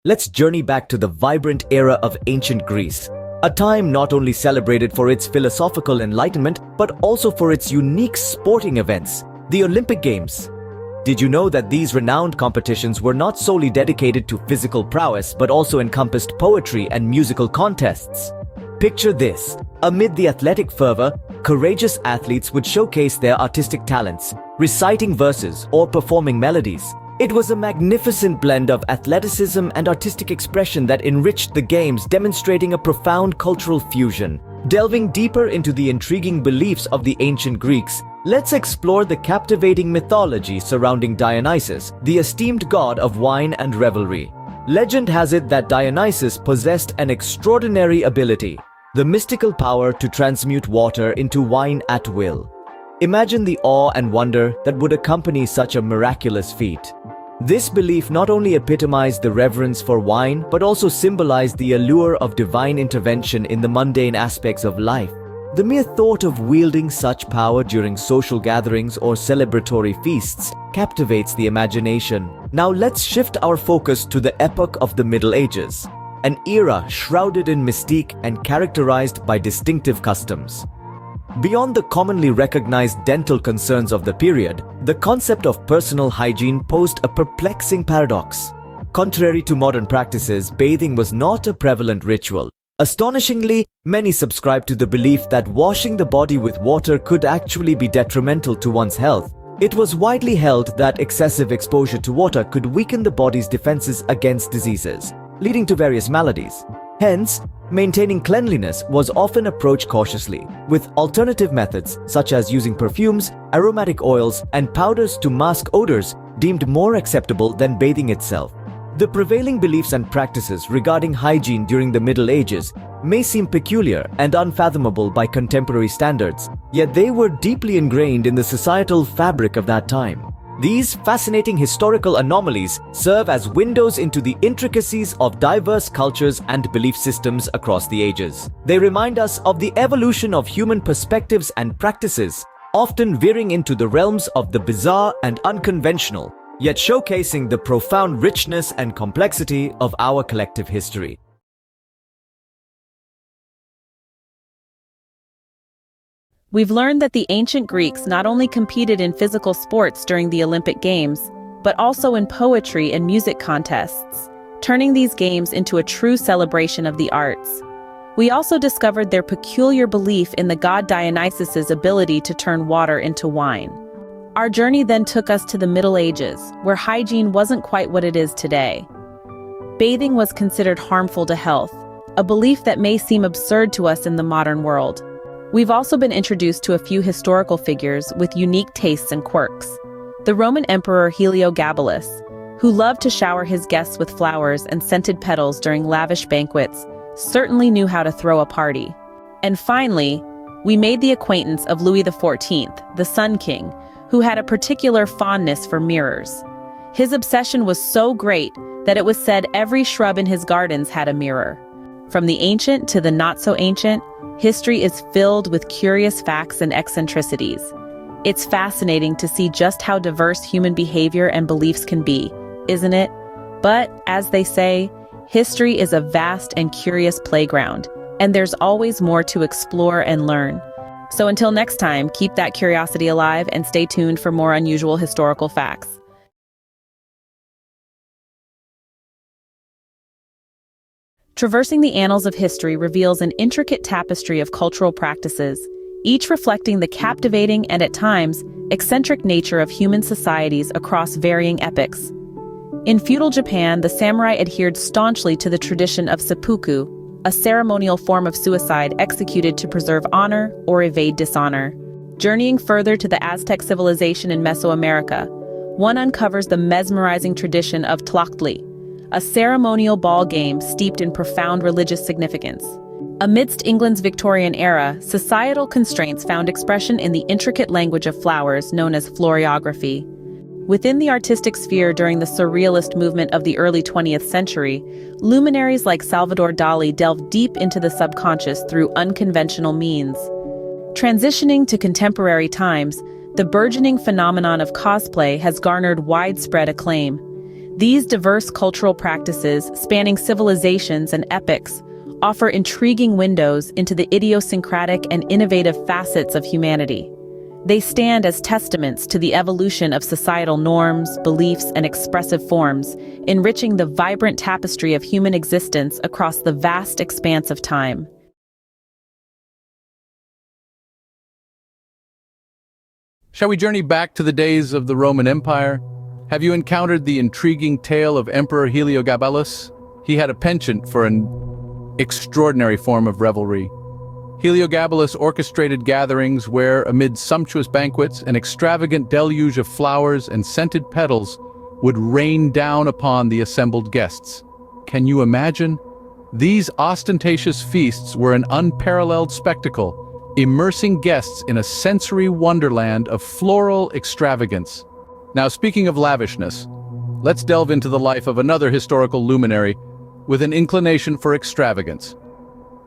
let's journey back to the vibrant era of ancient Greece, a time not only celebrated for its philosophical enlightenment, but also for its unique sporting events, the Olympic Games. Did you know that these renowned competitions were not solely dedicated to physical prowess, but also encompassed poetry and musical contests? Picture this: amid the athletic fervor, courageous athletes would showcase their artistic talents, reciting verses or performing melodies. It was a magnificent blend of athleticism and artistic expression that enriched the games, demonstrating a profound cultural fusion. Delving deeper into the intriguing beliefs of the ancient Greeks, let's explore the captivating mythology surrounding Dionysus, the esteemed god of wine and revelry. Legend has it that Dionysus possessed an extraordinary ability: the mystical power to transmute water into wine at will. Imagine the awe and wonder that would accompany such a miraculous feat. This belief not only epitomized the reverence for wine, but also symbolized the allure of divine intervention in the mundane aspects of life. The mere thought of wielding such power during social gatherings or celebratory feasts captivates the imagination. Now let's shift our focus to the epoch of the Middle Ages, an era shrouded in mystique and characterized by distinctive customs. Beyond the commonly recognized dental concerns of the period, the concept of personal hygiene posed a perplexing paradox. Contrary to modern practices, bathing was not a prevalent ritual. Astonishingly, many subscribed to the belief that washing the body with water could actually be detrimental to one's health. It was widely held that excessive exposure to water could weaken the body's defenses against diseases, leading to various maladies. Hence, maintaining cleanliness was often approached cautiously, with alternative methods such as using perfumes, aromatic oils, and powders to mask odors deemed more acceptable than bathing itself. The prevailing beliefs and practices regarding hygiene during the Middle Ages may seem peculiar and unfathomable by contemporary standards, yet they were deeply ingrained in the societal fabric of that time. These fascinating historical anomalies serve as windows into the intricacies of diverse cultures and belief systems across the ages. They remind us of the evolution of human perspectives and practices, often veering into the realms of the bizarre and unconventional, yet showcasing the profound richness and complexity of our collective history. We've learned that the ancient Greeks not only competed in physical sports during the Olympic Games, but also in poetry and music contests, turning these games into a true celebration of the arts. We also discovered their peculiar belief in the god Dionysus's ability to turn water into wine. Our journey then took us to the Middle Ages, where hygiene wasn't quite what it is today. Bathing was considered harmful to health, a belief that may seem absurd to us in the modern world. We've also been introduced to a few historical figures with unique tastes and quirks. The Roman Emperor Heliogabalus, who loved to shower his guests with flowers and scented petals during lavish banquets, certainly knew how to throw a party. And finally, we made the acquaintance of Louis XIV, the Sun King, who had a particular fondness for mirrors. His obsession was so great that it was said every shrub in his gardens had a mirror. From the ancient to the not-so-ancient, history is filled with curious facts and eccentricities. It's fascinating to see just how diverse human behavior and beliefs can be, isn't it? But, as they say, history is a vast and curious playground, and there's always more to explore and learn. So until next time, keep that curiosity alive and stay tuned for more unusual historical facts. Traversing the annals of history reveals an intricate tapestry of cultural practices, each reflecting the captivating and, at times, eccentric nature of human societies across varying epochs. In feudal Japan, the samurai adhered staunchly to the tradition of seppuku, a ceremonial form of suicide executed to preserve honor or evade dishonor. Journeying further to the Aztec civilization in Mesoamerica, one uncovers the mesmerizing tradition of tlachtli, a ceremonial ball game steeped in profound religious significance. Amidst England's Victorian era, societal constraints found expression in the intricate language of flowers known as floriography. Within the artistic sphere during the Surrealist movement of the early 20th century, luminaries like Salvador Dali delved deep into the subconscious through unconventional means. Transitioning to contemporary times, the burgeoning phenomenon of cosplay has garnered widespread acclaim. These diverse cultural practices, spanning civilizations and epochs, offer intriguing windows into the idiosyncratic and innovative facets of humanity. They stand as testaments to the evolution of societal norms, beliefs, and expressive forms, enriching the vibrant tapestry of human existence across the vast expanse of time. Shall we journey back to the days of the Roman Empire? Have you encountered the intriguing tale of Emperor Heliogabalus? He had a penchant for an extraordinary form of revelry. Heliogabalus orchestrated gatherings where, amid sumptuous banquets, an extravagant deluge of flowers and scented petals would rain down upon the assembled guests. Can you imagine? These ostentatious feasts were an unparalleled spectacle, immersing guests in a sensory wonderland of floral extravagance. Now, speaking of lavishness, let's delve into the life of another historical luminary with an inclination for extravagance.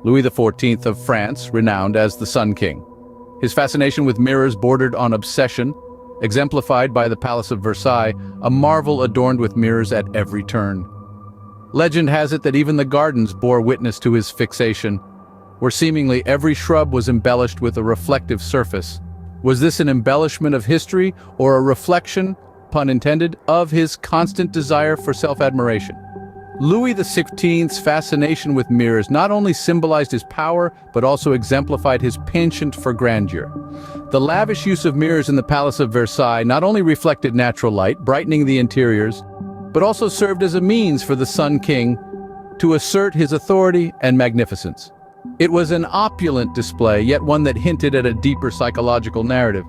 Louis XIV of France, renowned as the Sun King. His fascination with mirrors bordered on obsession, exemplified by the Palace of Versailles, a marvel adorned with mirrors at every turn. Legend has it that even the gardens bore witness to his fixation, where seemingly every shrub was embellished with a reflective surface. Was this an embellishment of history or a reflection, pun intended, of his constant desire for self-admiration? Louis XV's fascination with mirrors not only symbolized his power, but also exemplified his penchant for grandeur. The lavish use of mirrors in the Palace of Versailles not only reflected natural light, brightening the interiors, but also served as a means for the Sun King to assert his authority and magnificence. It was an opulent display, yet one that hinted at a deeper psychological narrative,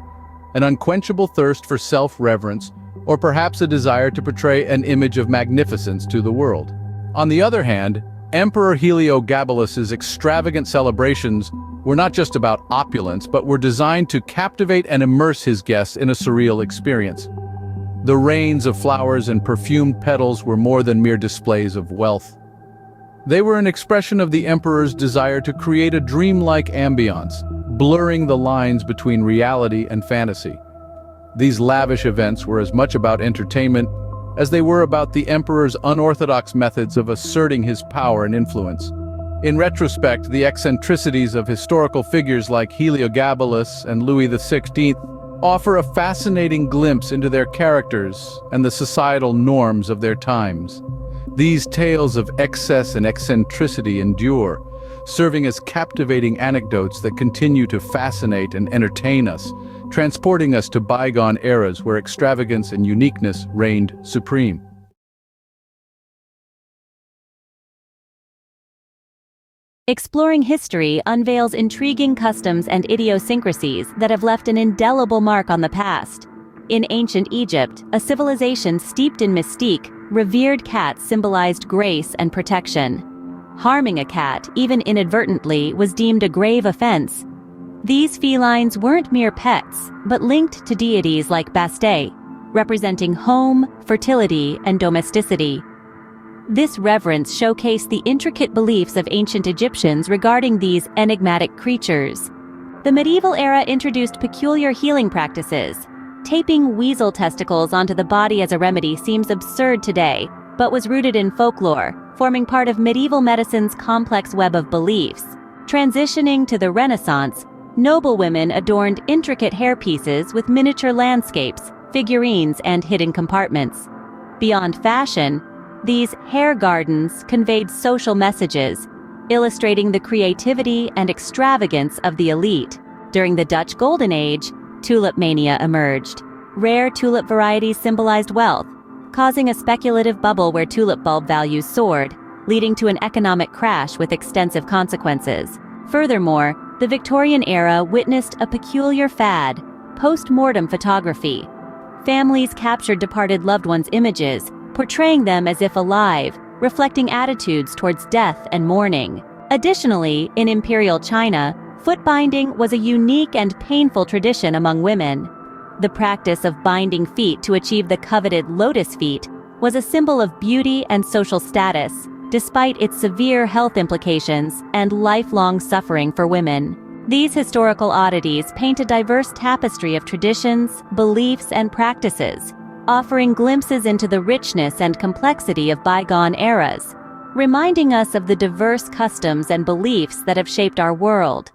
an unquenchable thirst for self-reverence, or perhaps a desire to portray an image of magnificence to the world. On the other hand, Emperor Heliogabalus's extravagant celebrations were not just about opulence, but were designed to captivate and immerse his guests in a surreal experience. The rains of flowers and perfumed petals were more than mere displays of wealth. They were an expression of the emperor's desire to create a dreamlike ambiance, blurring the lines between reality and fantasy. These lavish events were as much about entertainment as they were about the emperor's unorthodox methods of asserting his power and influence. In retrospect, the eccentricities of historical figures like Heliogabalus and Louis XVI offer a fascinating glimpse into their characters and the societal norms of their times. These tales of excess and eccentricity endure, serving as captivating anecdotes that continue to fascinate and entertain us, transporting us to bygone eras where extravagance and uniqueness reigned supreme. Exploring history unveils intriguing customs and idiosyncrasies that have left an indelible mark on the past. In ancient Egypt, a civilization steeped in mystique, revered cats symbolized grace and protection. Harming a cat, even inadvertently, was deemed a grave offense. These felines weren't mere pets, but linked to deities like Bastet, representing home, fertility, and domesticity. This reverence showcased the intricate beliefs of ancient Egyptians regarding these enigmatic creatures. The medieval era introduced peculiar healing practices. Taping weasel testicles onto the body as a remedy seems absurd today, but was rooted in folklore, forming part of medieval medicine's complex web of beliefs. Transitioning to the Renaissance, noblewomen adorned intricate hairpieces with miniature landscapes, figurines, and hidden compartments. Beyond fashion, these hair gardens conveyed social messages, illustrating the creativity and extravagance of the elite. During the Dutch Golden Age, tulip mania emerged. Rare tulip varieties symbolized wealth, causing a speculative bubble where tulip bulb values soared, leading to an economic crash with extensive consequences. Furthermore, the Victorian era witnessed a peculiar fad, post-mortem photography. Families captured departed loved ones' images, portraying them as if alive, reflecting attitudes towards death and mourning. Additionally, in Imperial China, foot binding was a unique and painful tradition among women. The practice of binding feet to achieve the coveted lotus feet was a symbol of beauty and social status, despite its severe health implications and lifelong suffering for women. These historical oddities paint a diverse tapestry of traditions, beliefs, and practices, offering glimpses into the richness and complexity of bygone eras, reminding us of the diverse customs and beliefs that have shaped our world.